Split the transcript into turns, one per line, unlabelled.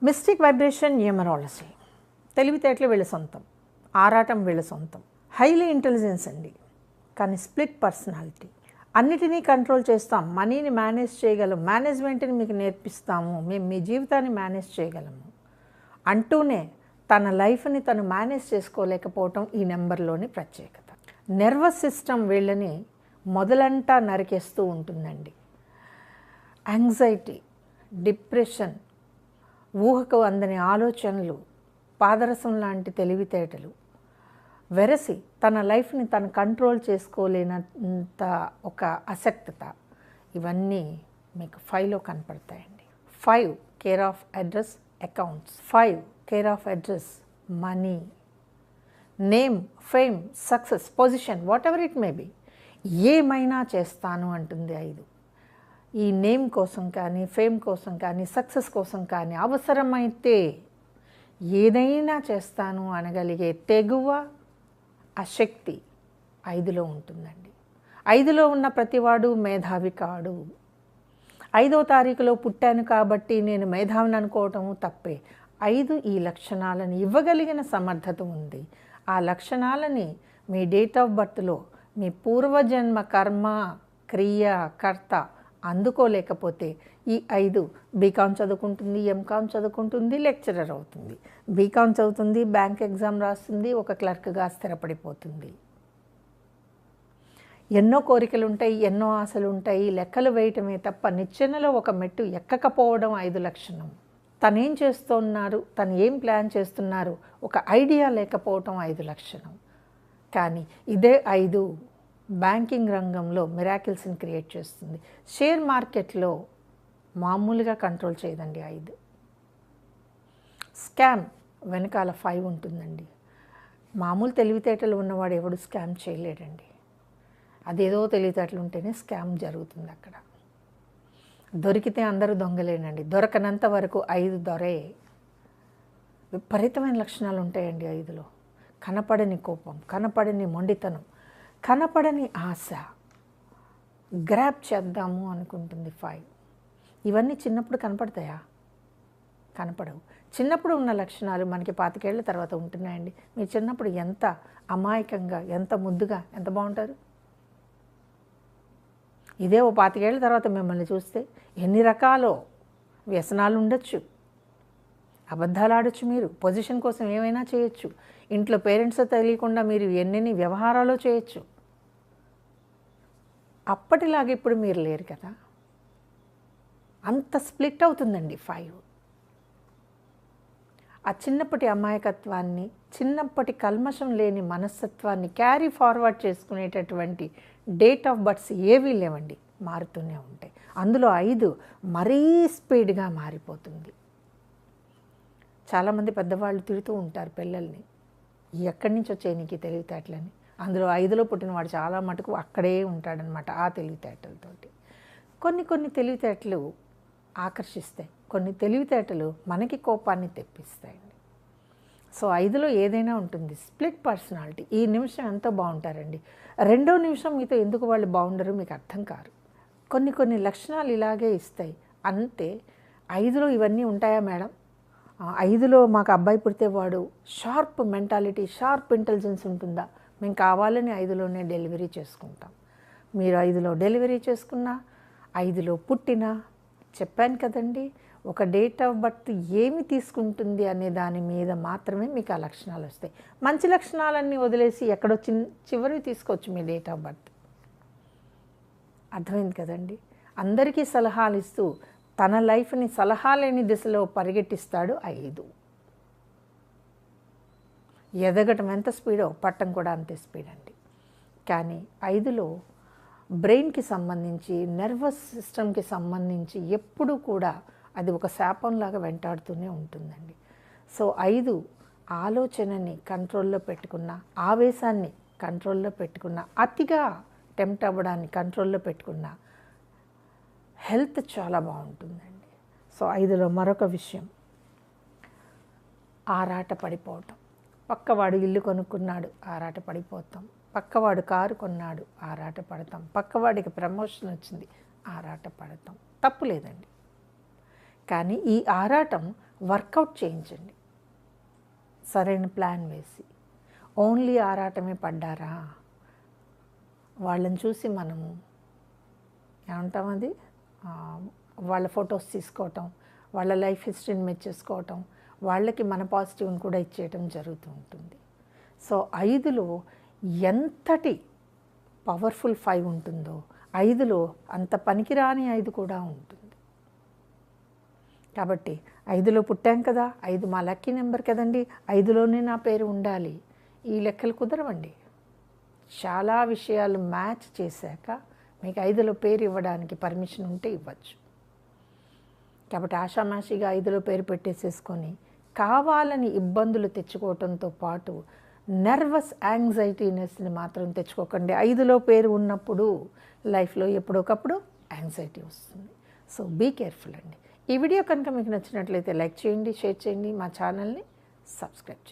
Mystic vibration numerology. తెలివితేటలు వీళ్ళ సొంతం, ఆరాటం వీళ్ళ సొంతం. హైలీ ఇంటెలిజెన్స్ అండి, కానీ స్ప్లిట్ పర్సనాలిటీ. అన్నిటినీ కంట్రోల్ చేస్తాం, మనీని మేనేజ్ చేయగలం, మేనేజ్మెంట్ని మీకు నేర్పిస్తాము, మేము మీ జీవితాన్ని మేనేజ్ చేయగలము అంటూనే తన లైఫ్ని తను మేనేజ్ చేసుకోలేకపోవటం ఈ నెంబర్లోని ప్రత్యేకత. నర్వస్ సిస్టమ్ వీళ్ళని మొదలంటా నరికేస్తూ ఉంటుందండి. యాంగ్జైటీ, డిప్రెషన్, ఊహకు అందని ఆలోచనలు, పాదరసం లాంటి తెలివితేటలు, వెరసి తన లైఫ్ని తను కంట్రోల్ చేసుకోలేనంత ఒక అసక్తత, ఇవన్నీ మీకు 5లో కనపడతాయండి. 5 care of address accounts, 5 care of address money, name, fame, success, position, what ever it may be, ఏమైనా చేస్తాను అంటుంది 5. ఈ నేమ్ కోసం కానీ, ఫేమ్ కోసం కానీ, సక్సెస్ కోసం కానీ, అవసరమైతే ఏదైనా చేస్తాను అనగలిగే తెగువ, ఆ శక్తి 5లో ఉంటుందండి. 5లో ఉన్న ప్రతివాడు మేధావి కాడు. 5వ తారీఖులో పుట్టాను కాబట్టి నేను మేధావిని అనుకోవటం తప్పే. 5 ఈ లక్షణాలను ఇవ్వగలిగిన సమర్థత ఉంది. ఆ లక్షణాలని మీ డేట్ ఆఫ్ బర్త్లో మీ పూర్వజన్మ కర్మ, క్రియ, కర్త అందుకోలేకపోతే ఈ 5 బీకామ్ చదువుకుంటుంది, ఎంకామ్ చదువుకుంటుంది, లెక్చరర్ అవుతుంది, బీకామ్ చదువుతుంది, బ్యాంక్ ఎగ్జామ్ రాస్తుంది, ఒక క్లర్క్గా స్థిరపడిపోతుంది. ఎన్నో కోరికలు ఉంటాయి, ఎన్నో ఆశలు ఉంటాయి, లెక్కలు వేయటమే తప్ప నిచ్చెనలో ఒక మెట్టు ఎక్కకపోవడం 5 లక్షణం. తనేం చేస్తున్నారు, తను ఏం ప్లాన్ చేస్తున్నారు, ఒక ఐడియా లేకపోవటం 5 లక్షణం. కానీ ఇదే 5 బ్యాంకింగ్ రంగంలో మిరాకిల్స్ని క్రియేట్ చేస్తుంది. షేర్ మార్కెట్లో మామూలుగా కంట్రోల్ చేయదండి 5. స్కామ్ వెనకాల 5 ఉంటుందండి. మామూలు తెలివితేటలు ఉన్నవాడు ఎవడు స్కామ్ చేయలేడండి. అదేదో తెలివితేటలు ఉంటేనే స్కామ్ జరుగుతుంది అక్కడ. దొరికితే అందరూ దొంగలేనండి, దొరకనంత వరకు 5 దొరే. విపరీతమైన లక్షణాలు ఉంటాయండి 5లో. కనపడని కోపం, కనపడని మొండితనం, కనపడని ఆశ, గ్రాప్ చేద్దాము అనుకుంటుంది 5. ఇవన్నీ చిన్నప్పుడు కనపడతాయా? కనపడవు. చిన్నప్పుడు ఉన్న లక్షణాలు మనకి 25 ఏళ్ల తర్వాత ఉంటున్నాయండి. మీరు చిన్నప్పుడు ఎంత అమాయకంగా, ఎంత ముద్దుగా, ఎంత బాగుంటారు. ఇదే ఓ 25 ఏళ్ల తర్వాత మిమ్మల్ని చూస్తే ఎన్ని రకాలో వ్యసనాలు ఉండొచ్చు, అబద్ధాలు ఆడొచ్చు, మీరు పొజిషన్ కోసం ఏమైనా చేయొచ్చు, ఇంట్లో పేరెంట్స్ తెలియకుండా మీరు ఎన్నెన్ని వ్యవహారాలు చేయొచ్చు. అప్పటిలాగా ఇప్పుడు మీరు లేరు కదా. అంత స్ప్లిట్ అవుతుందండి 5. ఆ చిన్నప్పటి అమాయకత్వాన్ని, చిన్నప్పటి కల్మషం లేని మనస్తత్వాన్ని క్యారీ ఫార్వర్డ్ చేసుకునేటటువంటి డేట్ ఆఫ్ బర్త్స్ ఏవీ లేవండి, మారుతూనే ఉంటాయి. అందులో 5 మరీ స్పీడ్గా మారిపోతుంది. చాలామంది పెద్దవాళ్ళు తిడుతూ ఉంటారు పిల్లల్ని, ఎక్కడి నుంచి వచ్చాయి నీకు తెలివితేటలని. అందులో 5లో పుట్టినవాడు చాలా మటుకు అక్కడే ఉంటాడనమాట ఆ తెలివితేటలతోటి. కొన్ని తెలివితేటలు ఆకర్షిస్తాయి, కొన్ని తెలివితేటలు మనకి కోపాన్ని తెప్పిస్తాయండి. సో 5లో ఏదైనా ఉంటుంది. Split personality. ఈ నిమిషం ఎంతో బాగుంటారండి, రెండో నిమిషం మీతో ఎందుకు వాళ్ళు బాగుండరు మీకు అర్థం కారు. కొన్ని లక్షణాలు ఇలాగే ఇస్తాయి అంతే. 5లో ఇవన్నీ ఉంటాయా మేడం? 5లో మాకు అబ్బాయి పుడితే వాడు షార్ప్ మెంటాలిటీ, షార్ప్ ఇంటెలిజెన్స్ ఉంటుందా? మేము కావాలని 5లోనే డెలివరీ చేసుకుంటాం. మీరు 5లో డెలివరీ చేసుకున్నా, 5లో పుట్టినా, చెప్పాను కదండి, ఒక డేట్ ఆఫ్ బర్త్ ఏమి తీసుకుంటుంది అనే దాని మీద మాత్రమే మీకు ఆ లక్షణాలు వస్తాయి. మంచి లక్షణాలన్నీ వదిలేసి ఎక్కడో చివరి తీసుకోవచ్చు మీ డేట్ ఆఫ్ బర్త్. అర్థమైంది కదండి. అందరికీ సలహాలు ఇస్తూ తన లైఫ్ని సలహా లేని దిశలో పరిగెట్టిస్తాడు 5. ఎదగటం ఎంత స్పీడో పట్టం కూడా అంతే స్పీడ్ అండి. కానీ 5లో బ్రెయిన్కి సంబంధించి, నర్వస్ సిస్టమ్కి సంబంధించి ఎప్పుడూ కూడా అది ఒక శాపంలాగా వెంటాడుతూనే ఉంటుందండి. సో 5 ఆలోచనని కంట్రోల్లో పెట్టుకున్న, ఆవేశాన్ని కంట్రోల్లో పెట్టుకున్న, అతిగా టెంప్ట్ అవ్వడాన్ని కంట్రోల్లో పెట్టుకున్న హెల్త్ చాలా బాగుంటుందండి. సో 5లో మరొక విషయం, ఆరాట పడిపోవటం. పక్కవాడు ఇల్లు కొనుక్కున్నాడు, ఆరాట పడిపోతాం. పక్కవాడు కారు కొన్నాడు, ఆరాట పడతాం. పక్కవాడికి ప్రమోషన్ వచ్చింది, ఆరాట పడతాం. తప్పు లేదండి. కానీ ఈ ఆరాటం వర్కౌట్ చేయించండి, సరైన ప్లాన్ వేసి. ఓన్లీ ఆరాటమే పడ్డారా, వాళ్ళని చూసి మనము ఏమంటాం, అది వాళ్ళ ఫొటోస్ తీసుకోవటం, వాళ్ళ లైఫ్ హిస్టరీని మెచ్చేసుకోవటం, వాళ్ళకి మన పాజిటివ్ని కూడా ఇచ్చేయటం జరుగుతూ ఉంటుంది. సో 5లో ఎంతటి పవర్ఫుల్ 5 ఉంటుందో 5లో అంత పనికిరాని 5 కూడా ఉంటుంది. కాబట్టి 5లో పుట్టాం కదా, 5 మా లక్కీ నెంబర్ కదండి, 5లోనే నా పేరు ఉండాలి, ఈ లెక్కలు కుదరవండి. చాలా విషయాలు మ్యాచ్ చేశాక మీకు 5లో పేరు ఇవ్వడానికి పర్మిషన్ ఉంటే ఇవ్వచ్చు. కాబట్టి ఆషామాషిగా 5లో పేరు పెట్టేసేసుకొని కావాలని ఇబ్బందులు తెచ్చుకోవటంతో పాటు నర్వస్ యాంగ్జైటీనెస్ని మాత్రం తెచ్చుకోకండి. 5లో పేరు ఉన్నప్పుడు లైఫ్లో ఎప్పుడొకప్పుడు యాంగ్జైటీ వస్తుంది. సో బీ కేర్ఫుల్ అండి. ఈ వీడియో కనుక మీకు నచ్చినట్లయితే లైక్ చేయండి, షేర్ చేయండి, మా ఛానల్ని సబ్స్క్రైబ్ చేయండి.